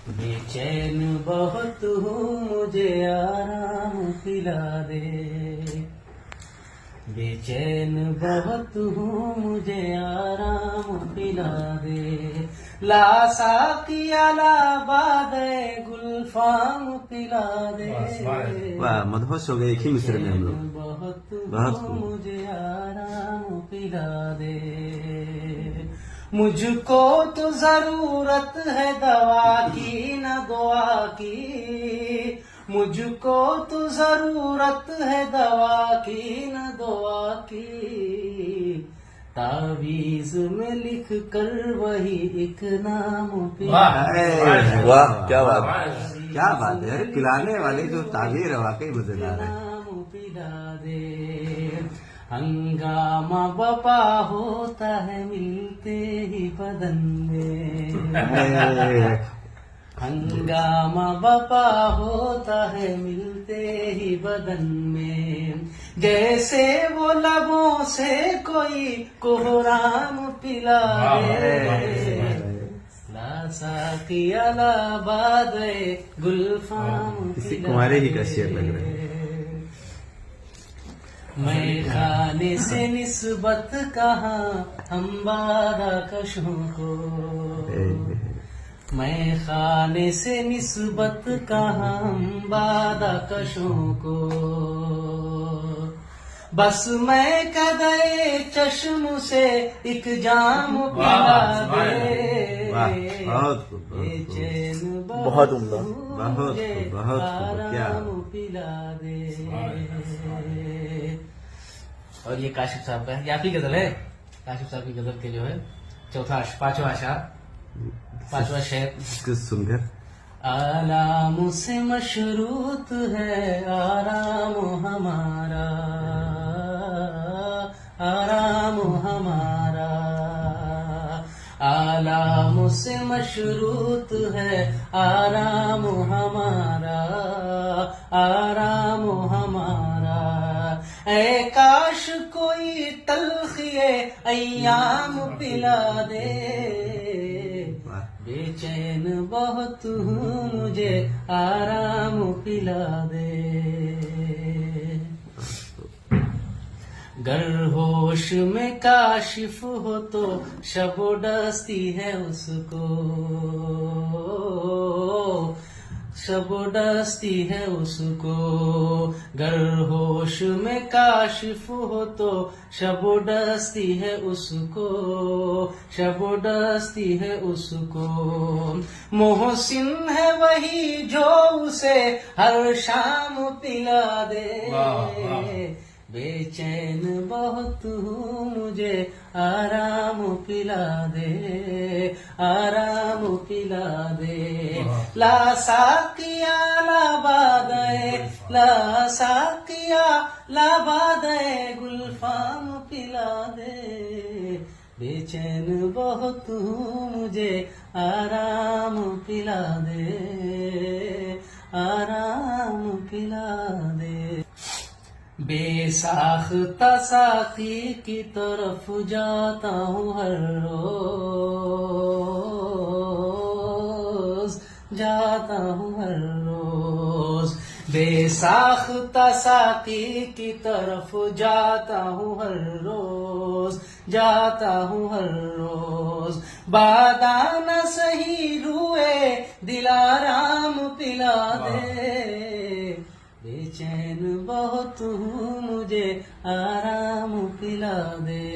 बेचैन बहुत हूँ मुझे आराम पिला दे, बेचैन बहुत हूँ मुझे आराम पिला दे, ला साकिया ला बादे गुलफाम पिला दे। वाह, मदहोश हो गए एक ही मिसरे में हम लोग। बहुत हूँ मुझे आराम पिला दे, मुझको तो जरूरत है दवा की न दुआ की, मुझको तो जरूरत है दवा की न दुआ की, तावीज में लिख कर वही एक नाम पिला दे। वाह, क्या बात है। अरे पिलाने वाले जो ताबीर है वाकई मजेदार है। नाम पिला दे, हंगामा बपा होता है मिलते ही बदन में, हंगामा बपा होता है मिलते ही बदन में, जैसे वो लबों से कोई कोहराम पिला दे, ला साकिया ला बादे गुलफाम किसी कुंवारे ही का शेर लग रहा है। मैं खाने से निस्बत कहाँ हम बादा कशों को, मैं खाने से निस्बत कहाँ हम बादा कशों को, बस मैं कदे चश्म से एक जाम पिला दे, बेचैन बहुत उम्दा, बहुत आराम पिला दे। और ये काशिफ साहब का है, ये आपकी गजल है, काशिफ साहब की गजल के जो है पांचवा अशार, पांचवा शेर सुनकर आलाम से मशरूत है आराम हमारा, आराम हमारा, आलाम से मशरूत है आराम हमारा, आराम हमारा, ऐ काश कोई तलखिए अय्याम पिला दे, बेचैन बहुत हूँ मुझे आराम पिला दे, गर होश में काशिफ हो तो शबो डस्ती है उसको, शबो डस्ती है उसको, गर होश में काशिफ हो तो शबो डस्ती है उसको, शबो डस्ती है उसको, मोहसिन है वही जो उसे हर शाम पिला दे, बेचैन बहुत हूँ मुझे आराम पिला दे, आराम पिला दे, ला साकिया ला बादे, ला साकिया ला बादे गुलफाम पिला दे, बेचैन बहुत हूँ मुझे आराम पिला दे, आराम पिला दे, बेसाख्ता साकी की तरफ जाता हूँ हर रोज, जाता हूँ हर रोज, बेसाख्ता साकी की तरफ जाता हूँ हर रोज, जाता हूँ हर रोज, बादाना सही रुए दिलाराम पिला दे, बेचैन बहुत हूँ मुझे आराम पिला दे।